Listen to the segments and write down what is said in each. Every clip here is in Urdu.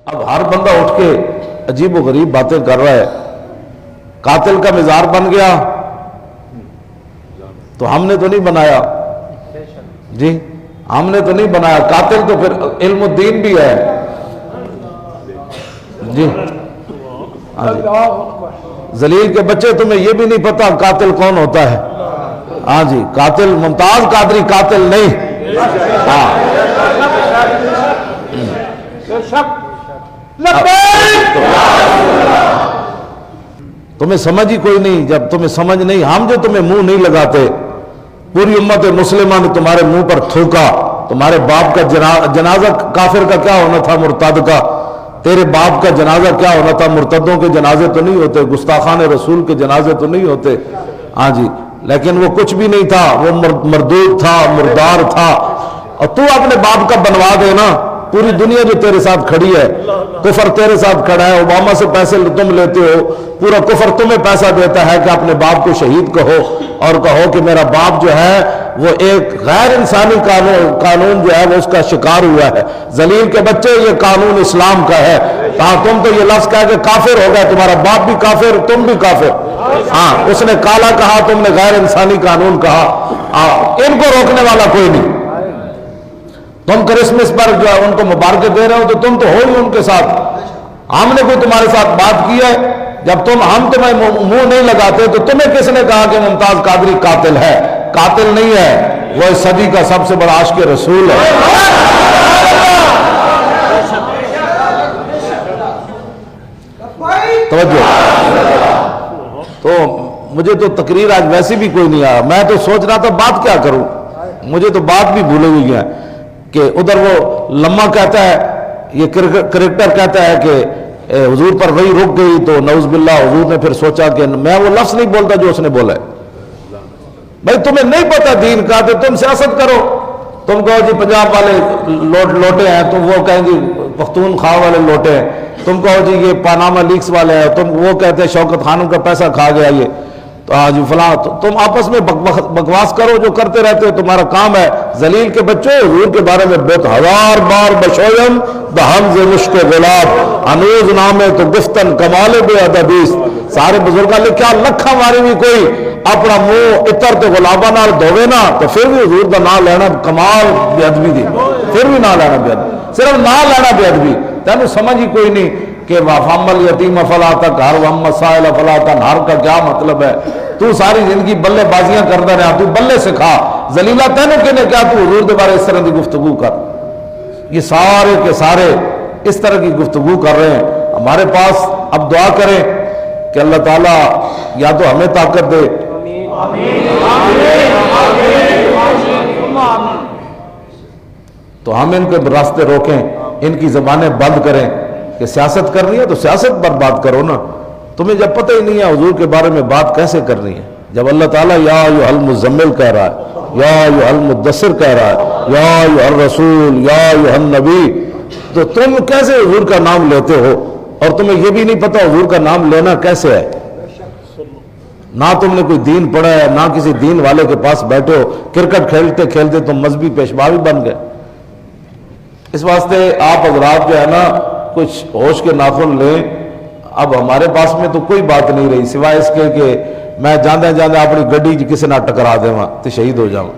اب ہر بندہ اٹھ کے عجیب و غریب باتیں کر رہا ہے، قاتل کا مزار بن گیا تو ہم نے تو نہیں بنایا جی، ہم نے تو نہیں بنایا، قاتل تو پھر علم الدین بھی ہے جی۔ ہاں جی، ذلیل کے بچے تمہیں یہ بھی نہیں پتا قاتل کون ہوتا ہے؟ ہاں جی، قاتل ممتاز قادری قاتل نہیں، ہاں تمہیں سمجھ ہی کوئی نہیں۔ جب تمہیں سمجھ نہیں، ہم جو تمہیں منہ نہیں لگاتے، پوری امت مسلمہ نے تمہارے منہ پر تھوکا۔ تمہارے باپ کا جنازہ کافر کا کیا ہونا تھا؟ مرتد کا۔ تیرے باپ کا جنازہ کیا ہونا تھا؟ مرتدوں کے جنازے تو نہیں ہوتے، گستاخان رسول کے جنازے تو نہیں ہوتے، ہاں جی، لیکن وہ کچھ بھی نہیں تھا، وہ مردود تھا، مردار تھا۔ اور تو اپنے باپ کا بنوا دے نا، پوری دنیا جو تیرے ساتھ کھڑی ہے، کفر تیرے ساتھ کھڑا ہے، اوباما سے پیسے تم لیتے ہو، پورا کفر تمہیں پیسہ دیتا ہے کہ اپنے باپ کو شہید کہو اور کہو کہ میرا باپ جو ہے وہ ایک غیر انسانی قانون جو ہے وہ اس کا شکار ہوا ہے۔ ذلیل کے بچے، یہ قانون اسلام کا ہے۔ تم تو یہ لفظ کہہ کہ کافر ہو گئے، تمہارا باپ بھی کافر، تم بھی کافر۔ ہاں، اس نے کالا کہا، تم نے غیر انسانی قانون کہا۔ ان کو روکنے والا کوئی نہیں۔ تم کرسمس پر جو ان کو مبارکیں دے رہے ہو تو تم تو ہو ہی ان کے ساتھ۔ ہم نے کوئی تمہارے ساتھ بات کی ہے؟ جب ہم تمہیں منہ نہیں لگاتے تو تمہیں کس نے کہا کہ ممتاز قادری قاتل ہے؟ قاتل نہیں ہے، وہ اس صدی کا سب سے بڑا عاشق رسول ہے۔ توجہ۔ تو مجھے تو تقریر آج ویسی بھی کوئی نہیں آیا، میں تو سوچ رہا تھا بات کیا کروں، مجھے تو بات بھی بھولے ہوئی ہے کہ ادھر وہ لمحہ کہتا ہے، یہ کرکٹر کہتا ہے کہ حضور پر وہی رک گئی تو نعوذ باللہ حضور نے پھر سوچا کہ میں وہ لفظ نہیں بولتا جو اس نے بولا ہے۔ بھائی تمہیں نہیں پتا دین کا تو تم سیاست کرو۔ تم کہو جی پنجاب والے لوٹے ہیں، تم وہ کہیں گے پختونخوا والے لوٹے ہیں، تم کہو جی یہ پاناما لیکس والے ہیں، تم وہ کہتے ہیں شوکت خانم کا پیسہ کھا گیا یہ، تو آج فلاں، تم آپس میں بکواس کرو جو کرتے رہتے ہو، تمہارا کام ہے۔ ذلیل کے بچے، حضور کے بارے میں بہت ہزار بار بشویم بحمز مشک غلاب انوز نامے تو گفتن کمال بے ادبیس۔ سارے بزرگاں نے کیا لکھا ماری بھی کوئی اپنا منہ اتر تو گلابا نال دھوے نا تو پھر بھی حضور کا نام لینا کمال بے ادبی دی، پھر بھی نام لینا بے ادبی، صرف نام لینا بے ادبی۔ تینوں سمجھ ہی کوئی نہیں کہ وَفَمَّ الْيَتِيمَ فَلَا تَقْهَرْ وَأَمَّا السَّائِلَ فَلَا تَنْهَرْ کا کیا مطلب ہے؟ تو ساری زندگی بلے بازیاں کرتا رہا، تو بلے سکھا۔ ذلیلہ تینوں کے نے کیا تو حضور کے بارے اس طرح کی گفتگو کر؟ یہ سارے کے سارے اس طرح کی گفتگو کر رہے ہیں۔ ہمارے پاس اب دعا کریں کہ اللہ تعالیٰ یا تو ہمیں طاقت دے، تو ہم ان کے راستے روکیں، ان کی زبانیں بند کریں۔ کہ سیاست کرنی ہے تو سیاست پر بات کرو نا، تمہیں جب پتہ ہی نہیں ہے حضور کے بارے میں بات کیسے کرنی ہے۔ جب اللہ تعالیٰ یا ایھا المزمل کہہ رہا ہے، یا ایھا المدثر کہہ رہا ہے، یا ایھا الرسول، یا ایھا النبی، تو تم کیسے حضور کا نام لیتے ہو اور تمہیں یہ بھی نہیں پتا حضور کا نام لینا کیسے ہے؟ نہ تم نے کوئی دین پڑھا ہے، نہ کسی دین والے کے پاس بیٹھے ہو، کرکٹ کھیلتے کھیلتے تم مذہبی پیشوا بھی بن گئے۔ اس واسطے آپ حضرات جو ہے نا کچھ ہوش کے ناخن لیں۔ اب ہمارے پاس میں تو کوئی بات نہیں رہی سوائے اس کے کہ میں جاندے جاندے اپنی گڈی کسی نہ ٹکرا دے تو شہید ہو جاؤں،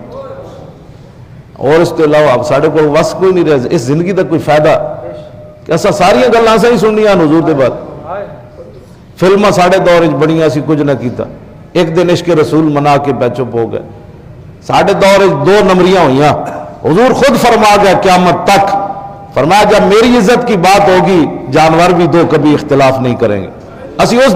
اور اس کے علاوہ اب ساڑھے کو وس کوئی نہیں رہے۔ اس زندگی تک کوئی فائدہ کہ ایسا ساری گلاں سے ہی سننیاں حضور دے بعد، فلماں ساڑھے دور بڑیاں سی کچھ نہ کیتا، ایک دن عشق رسول منا کے پہ چپ ہو گئے۔ ساڑھے دور 2 نمبریاں ہوئیاں، حضور خود فرما گیا قیامت تک، فرمایا جب میری عزت کی بات ہوگی جانور بھی 2 کبھی اختلاف نہیں کریں گے۔ اسی اس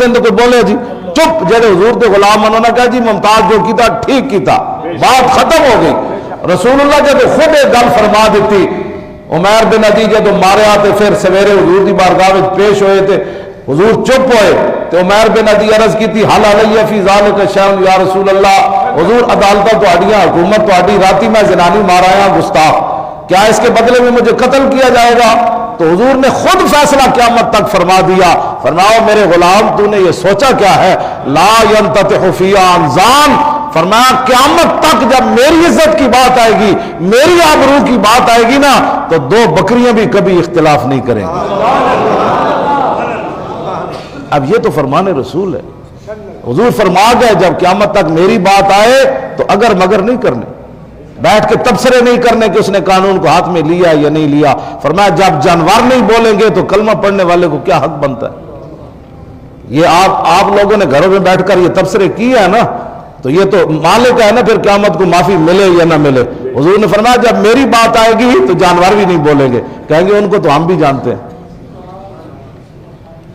دن تو کوئی بولے جی چپ، جڑے حضور کے غلام انہوں نے کہا جی ممتاز جو کیتا ٹھیک کیتا، بات ختم ہو گئی۔ رسول اللہ جب خود ایک گل فرما دیتی، عمیر بن عدی جب مارے آتے پھر سویرے حضور دی بارگاہ میں پیش ہوئے تھے، حضور چپ ہوئے تو عمیر بن عدی عرض کی تھی حل علیہ فی ذالک شیء یا رسول اللہ، حضور عدالتہ تہاڈیاں، حکومت تہاڈی، راتی میں زنانی مارایا گستاخ، کیا اس کے بدلے میں مجھے قتل کیا جائے گا؟ تو حضور نے خود فیصلہ قیامت تک فرما دیا، فرماؤ میرے غلام تو نے یہ سوچا کیا ہے؟ لا ينتطح فی انزان فرمایا قیامت تک جب میری عزت کی بات آئے گی، میری آبرو کی بات آئے گی نا، تو دو بکریاں بھی کبھی اختلاف نہیں کریں گی۔ اب یہ تو فرمان رسول ہے۔ حضور فرما گئے جب قیامت تک میری بات آئے تو اگر مگر نہیں کرنے، بیٹھ کے تبصرے نہیں کرنے کہ اس نے قانون کو ہاتھ میں لیا یا نہیں لیا۔ فرمایا جب جانور نہیں بولیں گے تو کلمہ پڑھنے والے کو کیا حق بنتا ہے؟ یہ آپ لوگوں نے گھروں میں بیٹھ کر یہ تبصرے کیا ہے نا، تو یہ تو مالک ہے نا، پھر قیامت کو معافی ملے یا نہ ملے۔ حضور نے فرمایا جب میری بات آئے گی تو جانور بھی نہیں بولیں گے، کہیں گے ان کو تو ہم بھی جانتے ہیں۔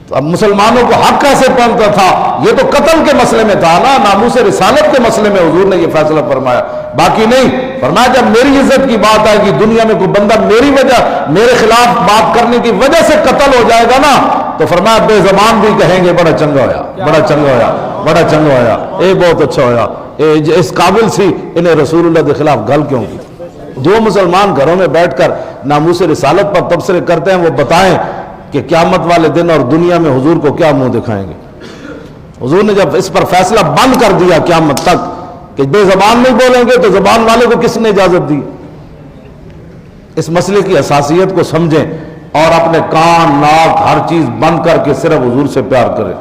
تو اب مسلمانوں کو حق کیسے پہنچتا تھا؟ یہ تو قتل کے مسئلے میں تھا نا، ناموس رسالت کے مسئلے میں حضور نے یہ فیصلہ فرمایا، باقی نہیں۔ فرمایا جب میری عزت کی بات آئے گی، دنیا میں کوئی بندہ میری وجہ، میرے خلاف بات کرنے کی وجہ سے قتل ہو جائے گا نا، تو فرمایا بے زبان بھی کہیں گے بڑا چنگا ہویا، بڑا چنگا ہویا، بڑا چنگا ہویا، اے بہت اچھا ہویا، اس قابل سی انہیں رسول اللہ کے خلاف گل کیوں کی۔ جو مسلمان گھروں میں بیٹھ کر ناموس رسالت پر تبصرے کرتے ہیں وہ بتائیں کہ قیامت والے دن اور دنیا میں حضور کو کیا منہ دکھائیں گے۔ حضور نے جب اس پر فیصلہ بند کر دیا قیامت تک کہ بے زبان نہیں بولیں گے، تو زبان والے کو کس نے اجازت دی؟ اس مسئلے کی حساسیت کو سمجھیں اور اپنے کان، ناک، ہر چیز بند کر کے صرف حضور سے پیار کریں۔